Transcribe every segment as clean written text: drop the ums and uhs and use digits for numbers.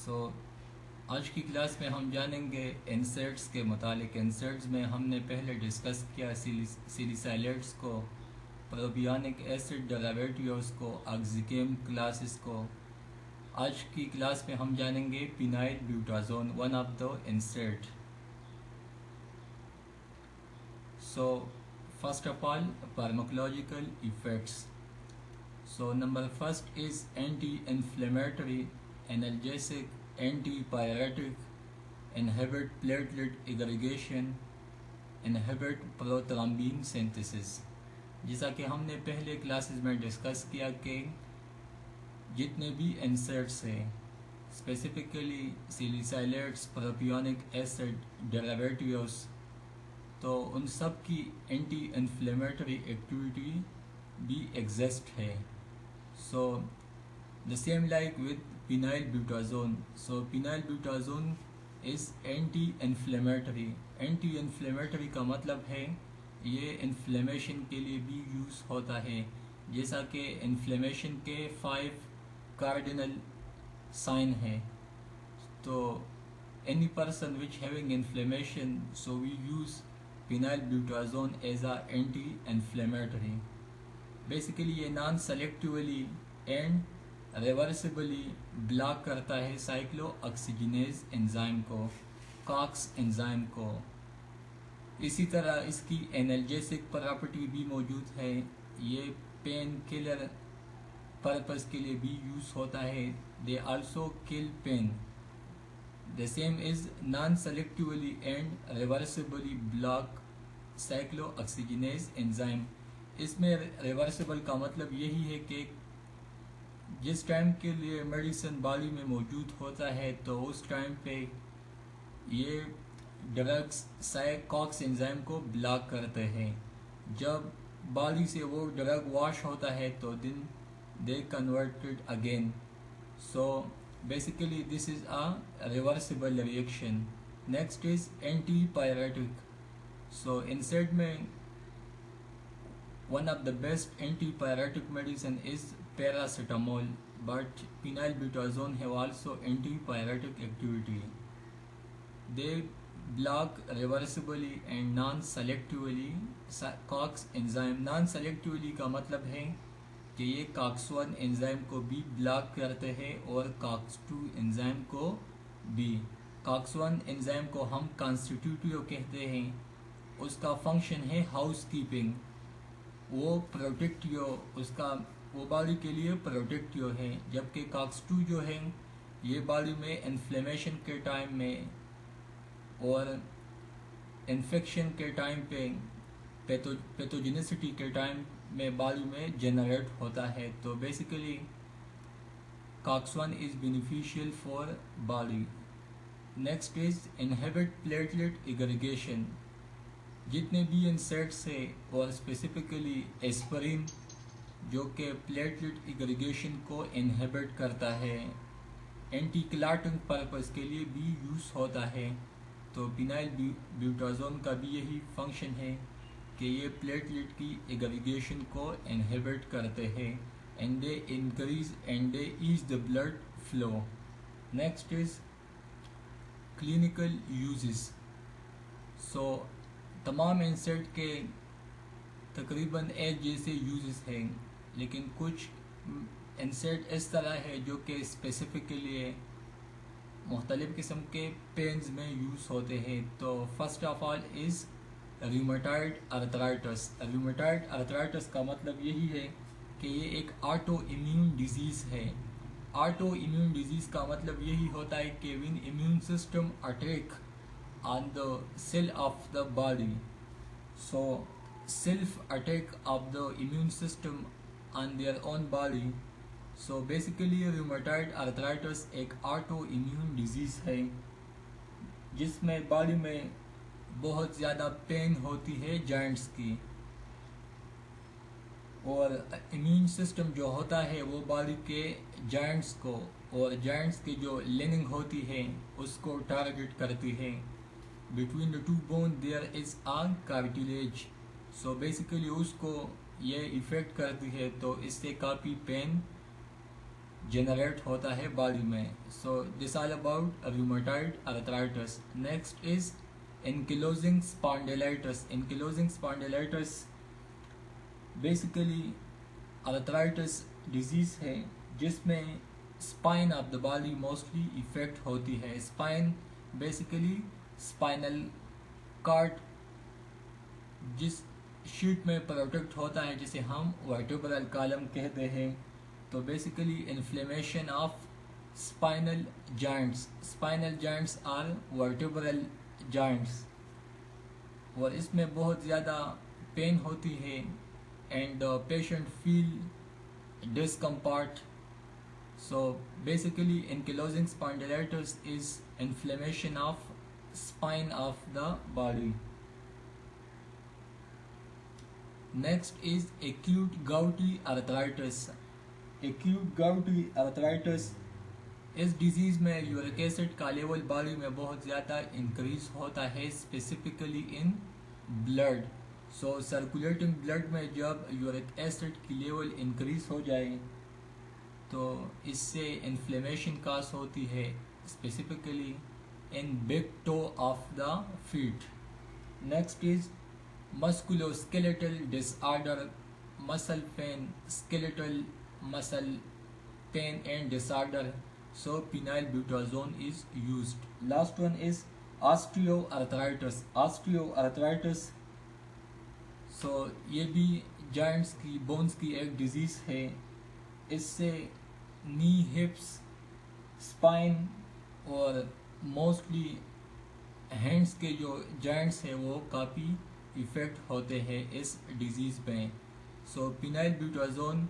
सो आज की क्लास में हम जानेंगे इंसेक्ट्स के मुतालिक। इंसेक्ट्स में हमने पहले डिस्कस किया सिलिसाइलेट्स को, प्रोबियोनिक एसिड डेरिवेटिव्स को, ऑक्सीकेम क्लासेस को। आज की क्लास में हम जानेंगे phenylbutazone, one of the insect. So first of all, pharmacological effects. So number first is anti-inflammatory, analgesic, antipyretic, inhibit platelet aggregation, inhibit prothrombin synthesis। जैसा कि हमने पहले क्लासेस में डिस्कस किया कि जितने भी इंसेक्ट्स हैं, स्पेसिफिकली सिलिसाइलेट्स, प्रोपियोनिक एसिड डेरिवेटिव्स, तो उन सब की एंटी इन्फ्लेमेटरी एक्टिविटी भी एग्जिस्ट है। So the same like with phenyl butazone. So phenyl butazone is anti-inflammatory। anti-inflammatory का मतलब है ये इन्फ्लेमेशन के लिए भी यूज़ होता है। जैसा कि इन्फ्लेमेशन के 5 कार्डिनल साइन है, तो any person which having inflammation, so we use phenyl butazone as a anti-inflammatory। Basically ये non selectively and reversibly block करता है साइक्लो ऑक्सीजनेज एंजाइम को, कॉक्स एंजाइम को। इसी तरह इसकी एनाल्जेसिक प्रॉपर्टी भी मौजूद है। ये पेन किलर पर्पस के लिए भी यूज़ होता है। They also kill pain. The same is non selectively and reversibly block cyclooxygenase enzyme. इसमें रिवर्सिबल का मतलब यही है कि जिस टाइम के लिए मेडिसिन बॉडी में मौजूद होता है, तो उस टाइम पे ये ड्रग्स कॉक्स एंजाइम को ब्लॉक करते हैं। जब बॉडी से वो ड्रग वॉश होता है तो दिन they converted again. So basically this is a reversible reaction. Next is antipyretic. So insect में one of the best antipyretic medicine is paracetamol, but phenyl butazone have also antipyretic activity. They block reversibly and non-selectively COX enzyme। non-selectively का मतलब है कि ये COX-1 enzyme को भी block करते हैं और COX-2 एंजाइम को भी। COX-1 एंजाइम को हम कॉन्स्टिट्यूटिव कहते हैं। उसका फंक्शन है हाउस कीपिंग। वो प्रोटेक्टिव, उसका वो बॉडी के लिए प्रोटेक्टिव है। जबकि COX-2 जो है ये बॉडी में इन्फ्लेमेशन के टाइम में और इन्फेक्शन के टाइम पे, पैथोजेनिसिटी के टाइम में बॉडी में जनरेट होता है। तो basically COX-1 is beneficial for body. Next is inhibit platelet aggregation. जितने भी इंसेक्ट्स है और स्पेसिफिकली एस्पिरिन जो कि प्लेटलेट एग्रीगेशन को इनहिबिट करता है, एंटी क्लॉटिंग पर्पस के लिए भी यूज़ होता है। तो पिनाइल ब्यूटाजोन का भी यही फंक्शन है कि ये प्लेटलेट की एग्रीगेशन को इनहिबिट करते हैं and they increase and they ease the blood flow. Next is clinical uses. So तमाम इंसेक्ट के तकरीबन एक जैसे यूजेस हैं, लेकिन कुछ इंसेक्ट इस तरह है जो कि स्पेसिफिकली मुख्तलिफ़ किस्म के पेन्स में यूज़ होते हैं। तो first of all is rheumatoid arthritis. Rheumatoid arthritis का मतलब यही है कि ये एक ऑटो इम्यून डिजीज़ है। ऑटो इम्यून डिजीज़ का मतलब यही होता है कि when immune system attack on the cell of the body, so self attack of the immune system on their own body। so basically rheumatoid arthritis एक auto immune disease है जिसमें body में बहुत ज़्यादा पेन होती है जॉइंट्स की, और इम्यून सिस्टम जो होता है वो बॉडी के जॉइंट्स को और जॉइंट्स की जो लिनिंग होती है उसको टारगेट करती है। Between the two bones there is a cartilage। so basically उसको ये इफ़ेक्ट करती है, तो इससे काफ़ी पेन जनरेट होता है बॉडी में. So this all about rheumatoid arthritis. Next is ankylosing spondylitis. Ankylosing spondylitis basically arthritis disease है जिसमें spine of the body mostly effect होती है. स्पाइन बेसिकली स्पाइनल कार्ड जिस शीट में प्रोटेक्ट होता है जिसे हम वर्टिब्रल कॉलम कहते हैं. तो basically inflammation of spinal joints. Spinal joints are vertebral joints और इसमें बहुत ज़्यादा पेन होती है and patient feel discomfort. So basically ankylosing spondylitis is inflammation of spine of the body. Next is acute gouty arthritis. Acute gouty arthritis इस disease में uric acid का level body में बहुत ज़्यादा इंक्रीज होता है, specifically in blood. So circulating blood में जब यूरिक एसिड की लेवल इंक्रीज हो जाए तो इससे इन्फ्लेमेशन काज होती है, specifically in big toe of the feet. Next is musculoskeletal disorder, muscle pain, skeletal muscle pain and disorder. So phenylbutazone is used. Last one is osteoarthritis. Osteoarthritis सो ये भी joints की bones की एक डिजीज़ है. इससे नी, हिप्स, spine और mostly hands के जो जॉइंट्स हैं वो काफ़ी इफ़ेक्ट होते हैं इस डिजीज़ में. सो phenylbutazone,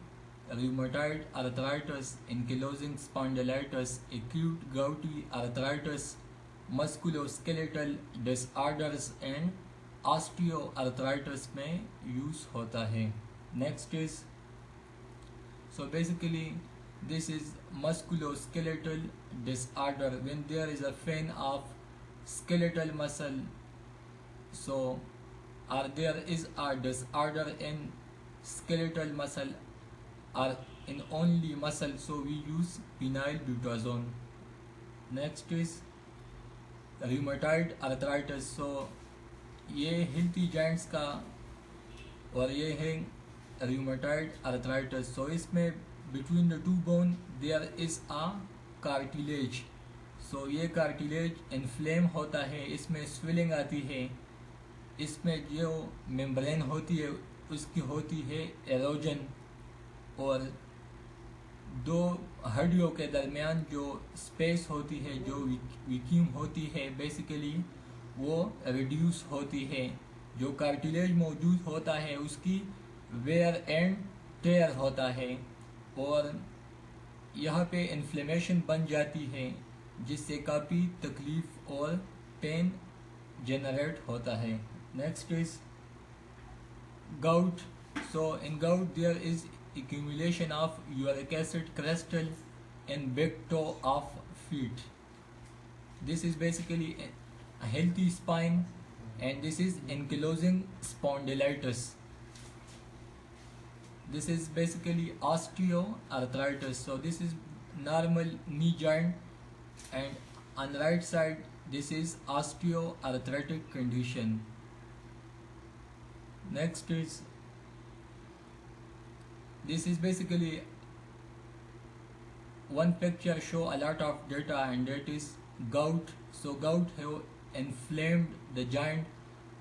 rheumatoid arthritis, ankylosing spondylitis, acute gouty arthritis, musculoskeletal disorders and osteoarthritis में यूज़ होता है. Next is so basically this is musculoskeletal disorder when there is a pain of skeletal muscle. So or there is a disorder in skeletal muscle or in only muscle, so we use phenylbutazone. Next is rheumatoid arthritis. So ये हिलती joints का और ये है rheumatoid arthritis. So इसमें between the two bone there is a cartilage. So ये cartilage inflame होता है, इसमें swelling आती है, इसमें जो membrane होती है उसकी होती है erosion और दो हड्डियों के दरमियान जो स्पेस होती है, जो वैक्यूम होती है, बेसिकली वो रिड्यूस होती है. जो कार्टिलेज मौजूद होता है उसकी वेयर एंड टेयर होता है और यहाँ पे इन्फ्लेमेशन बन जाती है जिससे काफ़ी तकलीफ और पेन जनरेट होता है. Next is gout. So in gout there is accumulation of uric acid crystal in big toe of feet. This is basically a healthy spine and this is ankylosing spondylitis. This is basically osteoarthritis. So this is normal knee joint and on the right side this is osteoarthritic condition. Next is this is basically one picture show a lot of data and that is gout. So gout have inflamed the joint,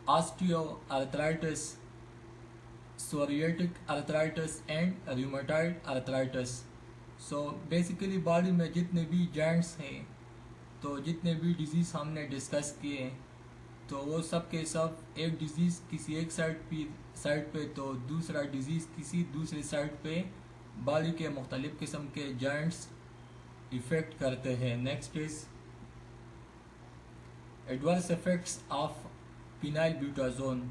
osteoarthritis, psoriatic arthritis and rheumatoid arthritis. So basically body में जितने भी joints हैं, तो जितने भी disease हमने discuss किए तो वो सब के सब एक डिजीज़ किसी एक साइड पे तो दूसरा डिजीज़ किसी दूसरी साइड पे बॉडी के मुख्तलिफ किस्म के जॉइंट्स इफ़ेक्ट करते हैं. Next is adverse effects of phenylbutazone.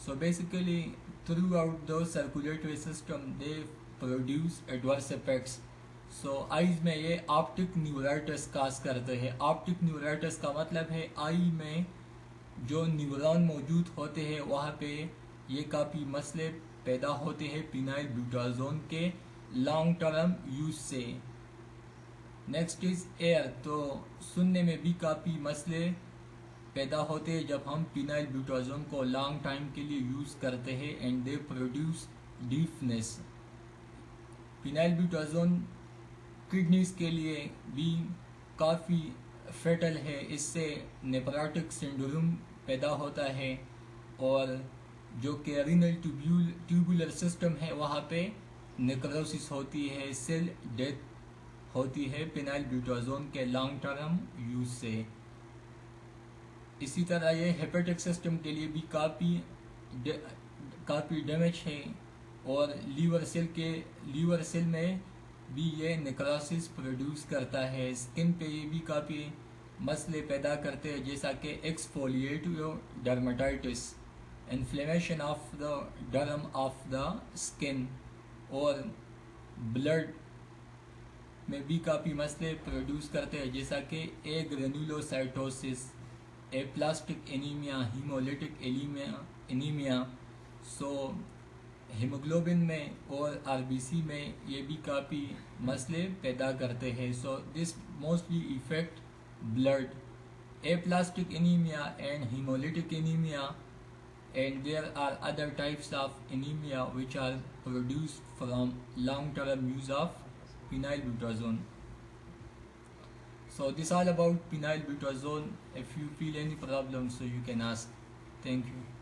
So basically throughout the circulatory system they produce adverse effects. So eyes में ये ऑप्टिक न्यूराइटिस काज करते हैं. ऑप्टिक न्यूराइटिस का मतलब है आई में जो न्यूरॉन मौजूद होते हैं वहाँ पे ये काफ़ी मसले पैदा होते हैं phenylbutazone के लॉन्ग टर्म यूज से. Next is air. तो सुनने में भी काफ़ी मसले पैदा होते हैं जब हम फिनाइल ब्यूटाजोन को लॉन्ग टाइम के लिए यूज़ करते हैं and they produce deafness. Phenylbutazone kidneys के लिए भी काफ़ी फेटल है, इससे नेफ्रोटिक सिंड्रोम पैदा होता है और जो कि रीनल ट्यूबुलर सिस्टम है वहाँ पे नेक्रोसिस होती है, सेल डेथ होती है फिनाइल ब्यूटाजोन के लॉन्ग टर्म यूज से। इसी तरह ये हेपेटिक सिस्टम के लिए भी काफ़ी डैमेज है और लीवर सेल में भी ये नेक्रोसिस प्रोड्यूस करता है। स्किन पे ये भी काफ़ी मसले पैदा करते हैं जैसा कि exfoliative dermatitis, inflammation of the derm of the skin, और ब्लड में भी काफ़ी मसले प्रोड्यूस करते हैं जैसा कि agranulocytosis, aplastic anaemia, haemolytic anaemia. So haemoglobin में और आरबीसी में ये भी काफ़ी मसले पैदा करते हैं। So this mostly effect blood, A plastic anaemia and hemolytic anemia, and there are other types of anemia which are produced from long-term use of phenylbutazone. So this all about phenylbutazone. If you feel any problem, so you can ask. Thank you.